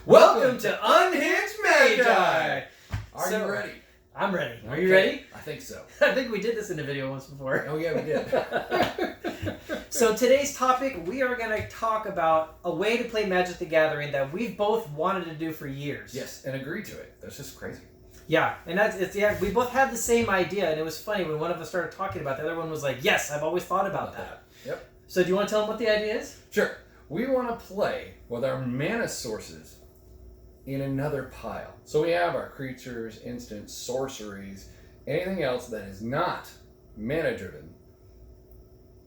Welcome to Unhinged Magi! Are you ready? I'm ready. Are you ready? I think so. I think we did this in a video once before. Oh yeah, we did. So today's topic, we are going to talk about a way to play Magic the Gathering that we've both wanted to do for years. Yes, and agreed to it. That's just crazy. Yeah, and we both had the same idea, and it was funny when one of us started talking about it, the other one was like, yes, I've always thought about that. Yep. So do you want to tell them what the idea is? Sure. We want to play with our mana sources in another pile. So we have our creatures, instants, sorceries, anything else that is not mana driven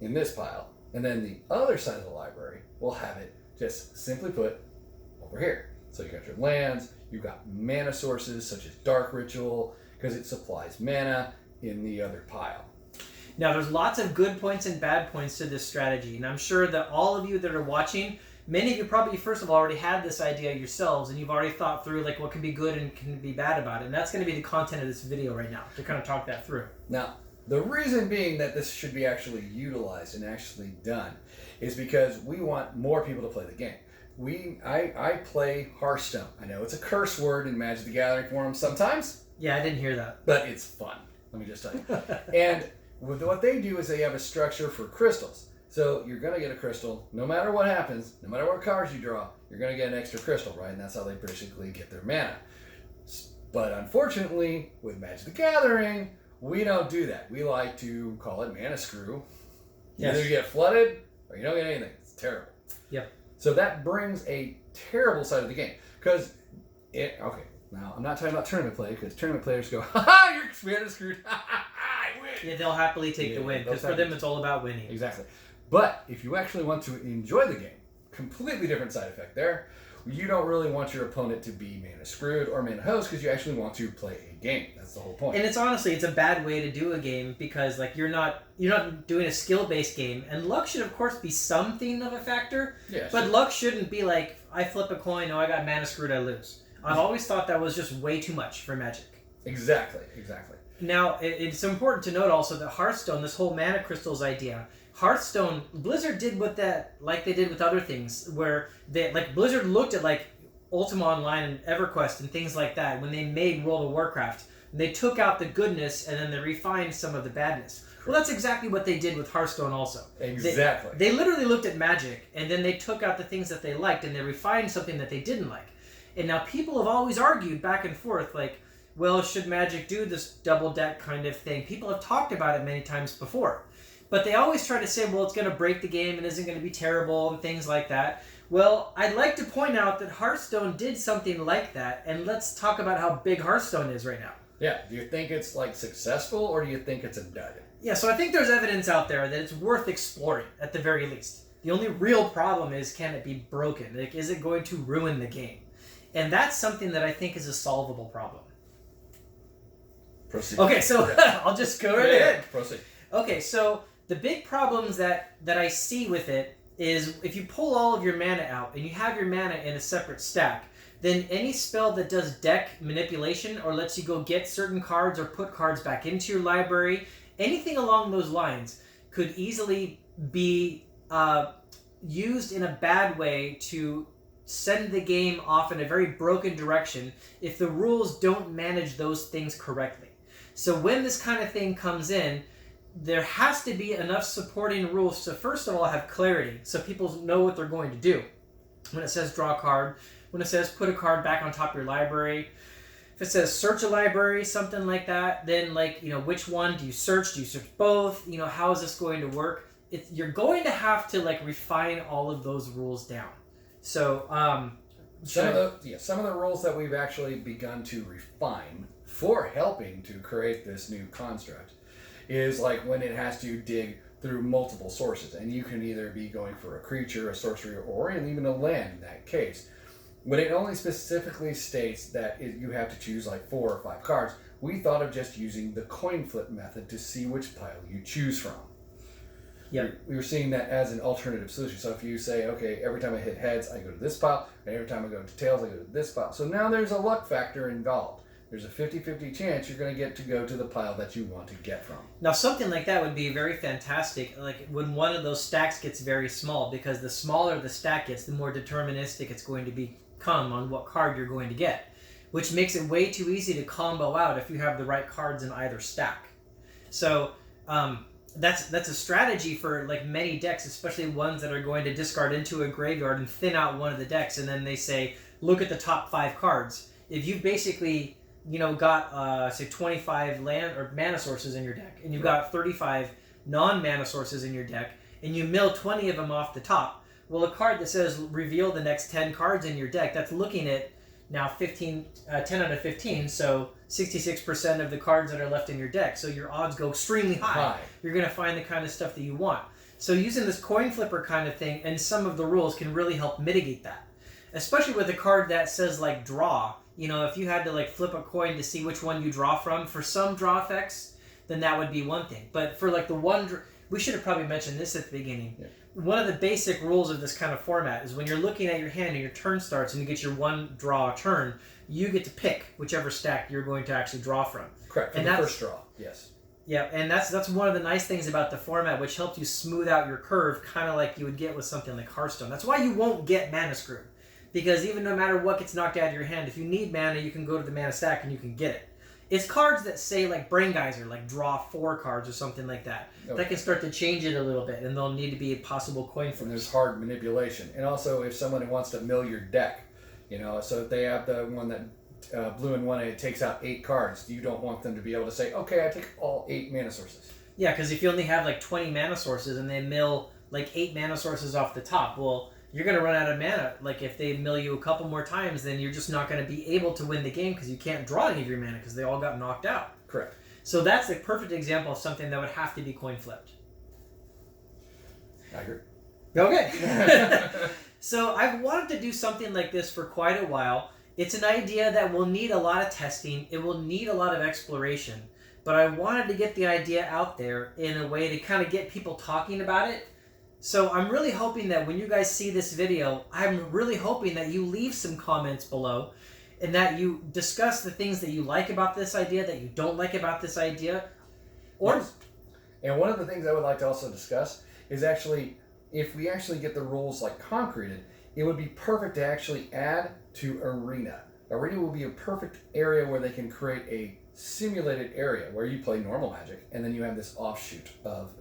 in this pile. And then the other side of the library will have it just simply put over here. So you got your lands, you've got mana sources such as Dark Ritual, because it supplies mana in the other pile. Now, there's lots of good points and bad points to this strategy, and I'm sure that all of you that are watching, many of you probably, first of all, already had this idea yourselves, and you've already thought through like what can be good and can be bad about it, and that's going to be the content of this video right now, to kind of talk that through. Now, the reason being that this should be actually utilized and actually done is because we want more people to play the game. I play Hearthstone. I know it's a curse word in Magic the Gathering forums sometimes. Yeah, I didn't hear that. But it's fun, let me just tell you. And what they do is they have a structure for crystals. So you're going to get a crystal, no matter what happens, no matter what cards you draw, you're going to get an extra crystal, right? And that's how they basically get their mana. But unfortunately, with Magic the Gathering, we don't do that. We like to call it mana screw. Yes. Either you get flooded or you don't get anything. It's terrible. Yep. So that brings a terrible side of the game. Because okay, now I'm not talking about tournament play, because tournament players go, ha, you're mana screwed, I win. Yeah, they'll happily take the win, because for them it's all about winning. Exactly. But if you actually want to enjoy the game, completely different side effect there. You don't really want your opponent to be mana screwed or mana hosed, because you actually want to play a game. That's the whole point. And it's honestly, it's a bad way to do a game, because like you're not doing a skill-based game, and luck should of course be something of a factor. Yeah, but sure. Luck shouldn't be like, I flip a coin, oh I got mana screwed, I lose. I've always thought that was just way too much for Magic. Exactly. Now, it's important to note also that Hearthstone, this whole mana crystals idea, Hearthstone, Blizzard did with that like they did with other things, where they like Blizzard looked at like Ultima Online and EverQuest and things like that when they made World of Warcraft. They took out the goodness and then they refined some of the badness. Well, that's exactly what they did with Hearthstone also. Exactly. They literally looked at Magic and then they took out the things that they liked and they refined something that they didn't like. And now people have always argued back and forth like, well, should Magic do this double deck kind of thing? People have talked about it many times before. But they always try to say, well, it's going to break the game and isn't going to be terrible and things like that. Well, I'd like to point out that Hearthstone did something like that, and let's talk about how big Hearthstone is right now. Yeah, do you think it's like successful, or do you think it's a dud? Yeah, so I think there's evidence out there that it's worth exploring, at the very least. The only real problem is, can it be broken? Like, is it going to ruin the game? And that's something that I think is a solvable problem. Proceed. Okay, so I'll just go right ahead. Proceed. Okay, so the big problems that I see with it is if you pull all of your mana out and you have your mana in a separate stack, then any spell that does deck manipulation or lets you go get certain cards or put cards back into your library, anything along those lines could easily be used in a bad way to send the game off in a very broken direction if the rules don't manage those things correctly. So when this kind of thing comes in, there has to be enough supporting rules to, first of all, have clarity so people know what they're going to do. When it says draw a card, when it says put a card back on top of your library, if it says search a library, something like that, then like, which one do you search? Do you search both? How is this going to work? You're going to have to like refine all of those rules down. So some of the rules that we've actually begun to refine for helping to create this new construct is like when it has to dig through multiple sources, and you can either be going for a creature, a sorcery, or even a land in that case. When it only specifically states that you have to choose like 4 or 5 cards, we thought of just using the coin flip method to see which pile you choose from. Yep. We were seeing that as an alternative solution. So if you say, okay, every time I hit heads, I go to this pile, and every time I go to tails, I go to this pile. So now there's a luck factor involved. There's a 50-50 chance you're going to get to go to the pile that you want to get from. Now, something like that would be very fantastic, like when one of those stacks gets very small, because the smaller the stack gets, the more deterministic it's going to be come on what card you're going to get, which makes it way too easy to combo out if you have the right cards in either stack. So that's a strategy for like many decks, especially ones that are going to discard into a graveyard and thin out one of the decks, and then they say, look at the top 5 cards. If you basically got say 25 land or mana sources in your deck, and you've got 35 non-mana sources in your deck, and you mill 20 of them off the top, well, a card that says reveal the next 10 cards in your deck, that's looking at now 10 out of 15, so 66% of the cards that are left in your deck. So your odds go extremely high. You're going to find the kind of stuff that you want. So using this coin flipper kind of thing and some of the rules can really help mitigate that. Especially with a card that says like draw. If you had to like flip a coin to see which one you draw from, for some draw effects, then that would be one thing. But for like the one, we should have probably mentioned this at the beginning. Yeah. One of the basic rules of this kind of format is when you're looking at your hand and your turn starts and you get your one draw turn, you get to pick whichever stack you're going to actually draw from. Correct. And the first draw. Yes. Yeah, and that's one of the nice things about the format, which helps you smooth out your curve, kind of like you would get with something like Hearthstone. That's why you won't get mana screw, because even no matter what gets knocked out of your hand, if you need mana, you can go to the mana stack and you can get it. It's cards that say like Brain Geyser, like draw 4 cards or something like that. Okay. That can start to change it a little bit, and there'll need to be a possible coin flip. And there's hard manipulation. And also if someone wants to mill your deck, so if they have the one that blue and 1 and it takes out 8 cards, you don't want them to be able to say, okay, I take all 8 mana sources. Yeah, because if you only have like 20 mana sources and they mill like 8 mana sources off the top, well, you're going to run out of mana. Like if they mill you a couple more times, then you're just not going to be able to win the game because you can't draw any of your mana because they all got knocked out. Correct. So that's a perfect example of something that would have to be coin flipped. I agree. Okay. So I've wanted to do something like this for quite a while. It's an idea that will need a lot of testing. It will need a lot of exploration. But I wanted to get the idea out there in a way to kind of get people talking about it. So I'm really hoping that when you guys see this video, I'm really hoping that you leave some comments below and that you discuss the things that you like about this idea, that you don't like about this idea. Or yes. And one of the things I would like to also discuss is actually, if we actually get the rules like concreted, it would be perfect to actually add to Arena. Arena will be a perfect area where they can create a simulated area where you play normal Magic, and then you have this offshoot of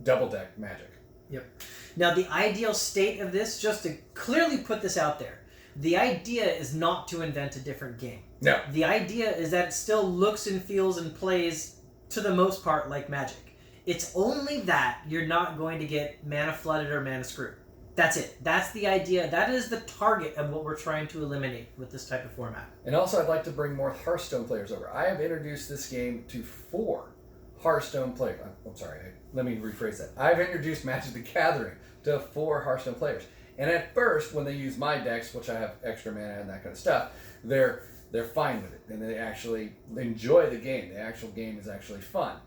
double deck Magic. Yep. Now, the ideal state of this, just to clearly put this out there, the idea is not to invent a different game. No. The idea is that it still looks and feels and plays, to the most part, like Magic. It's only that you're not going to get mana flooded or mana screwed. That's it. That's the idea. That is the target of what we're trying to eliminate with this type of format. And also, I'd like to bring more Hearthstone players over. I have introduced this game to 4 Hearthstone players. I'm sorry, let me rephrase that. I've introduced Magic the Gathering to 4 Hearthstone players. And at first, when they use my decks, which I have extra mana and that kind of stuff, they're fine with it. And they actually enjoy the game. The actual game is actually fun.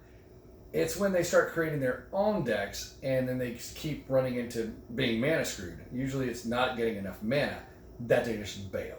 It's when they start creating their own decks and then they keep running into being mana screwed. Usually it's not getting enough mana that they just bail.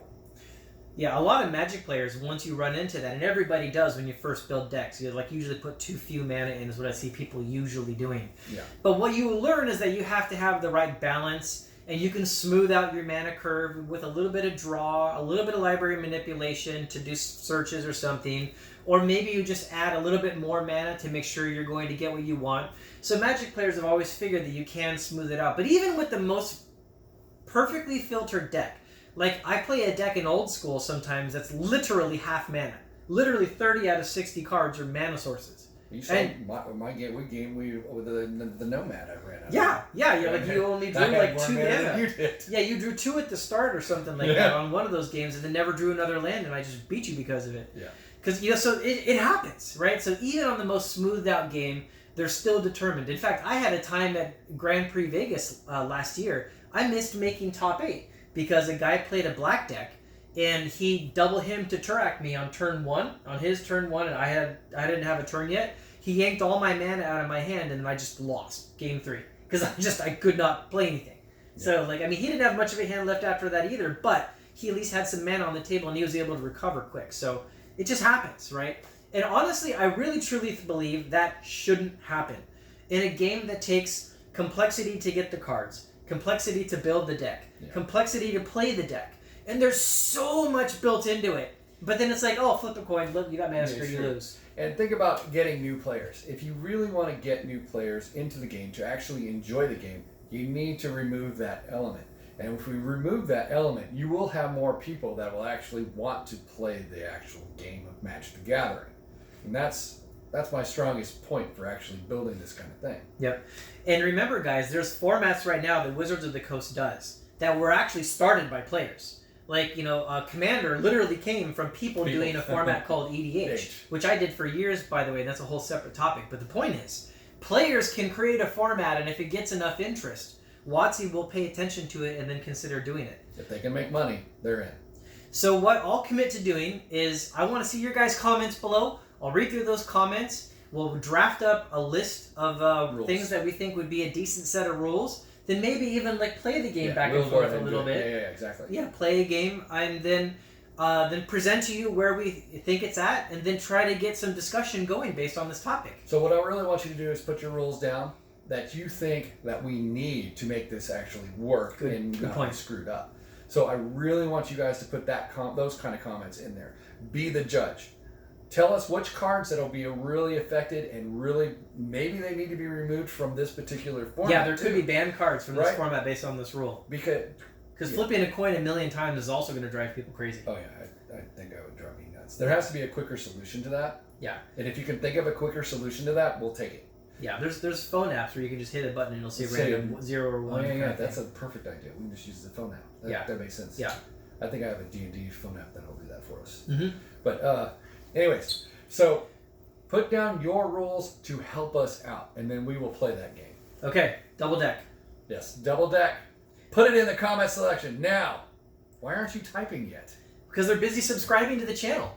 Yeah, a lot of Magic players, once you run into that, and everybody does when you first build decks, you like usually put too few mana in is what I see people usually doing. Yeah. But what you learn is that you have to have the right balance, and you can smooth out your mana curve with a little bit of draw, a little bit of library manipulation to do searches or something, or maybe you just add a little bit more mana to make sure you're going to get what you want. So Magic players have always figured that you can smooth it out. But even with the most perfectly filtered deck, like, I play a deck in old school sometimes that's literally half mana. Literally 30 out of 60 cards are mana sources. You saw my game, with the Nomad I ran out. Yeah, you're like, you only drew like 2 mana. You did. Yeah, you drew 2 at the start or something like that on one of those games and then never drew another land, and I just beat you because of it. Yeah. Because, so it happens, right? So even on the most smoothed out game, they're still determined. In fact, I had a time at Grand Prix Vegas last year, I missed making top 8. Because a guy played a black deck, and he double him to Turak me on turn 1, on his turn 1, and I didn't have a turn yet. He yanked all my mana out of my hand, and I just lost game 3 because I could not play anything. Yeah. So he didn't have much of a hand left after that either, but he at least had some mana on the table, and he was able to recover quick. So it just happens, right? And honestly, I really truly believe that shouldn't happen in a game that takes complexity to get the cards. Complexity to build the deck, complexity to play the deck, And there's so much built into it. But then it's like, oh, flip a coin, look, you got mana screw, you lose. And think about getting new players. If you really want to get new players into the game to actually enjoy the game, you need to remove that element. And if we remove that element, you will have more people that will actually want to play the actual game of Magic the Gathering. And that's my strongest point for actually building this kind of thing. Yep. And remember, guys, there's formats right now that Wizards of the Coast does that were actually started by players. Like, Commander literally came from people doing a format called EDH, which I did for years, by the way. That's a whole separate topic. But the point is, players can create a format, and if it gets enough interest, WotC will pay attention to it and then consider doing it. If they can make money, they're in. So what I'll commit to doing is I want to see your guys' comments below. I'll read through those comments. We'll draft up a list of things that we think would be a decent set of rules. Then maybe even play the game back and forth a little bit. Yeah, exactly. Yeah, play a game and then present to you where we think it's at, and then try to get some discussion going based on this topic. So what I really want you to do is put your rules down that you think that we need to make this actually work and not be screwed up. So I really want you guys to put those kind of comments in there. Be the judge. Tell us which cards that'll be really affected and really maybe they need to be removed from this particular format. Yeah, there could be banned cards from this format based on this rule. Because flipping a coin a million times is also going to drive people crazy. Oh yeah, I think I would drive me nuts. There has to be a quicker solution to that. Yeah. And if you can think of a quicker solution to that, we'll take it. Yeah, there's phone apps where you can just hit a button and it'll say random 0 or 1. Oh yeah, that's a perfect idea. We can just use the phone app. That makes sense. Yeah. I think I have a D&D phone app that'll do that for us. Mm-hmm. But anyways, so put down your rules to help us out, and then we will play that game. Okay, double deck. Yes, double deck. Put it in the comment section now. Why aren't you typing yet? Because they're busy subscribing to the channel.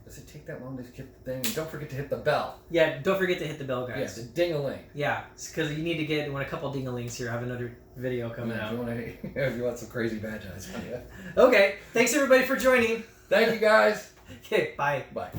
Does it take that long to hit the thing? And don't forget to hit the bell. Yeah, don't forget to hit the bell, guys. Yes, the ding-a-ling. Yeah, because you need to get a couple ding-a-lings here. I have another video coming out. If you want some crazy bad guys. Okay, thanks everybody for joining. Thank you guys. Okay, bye. Bye.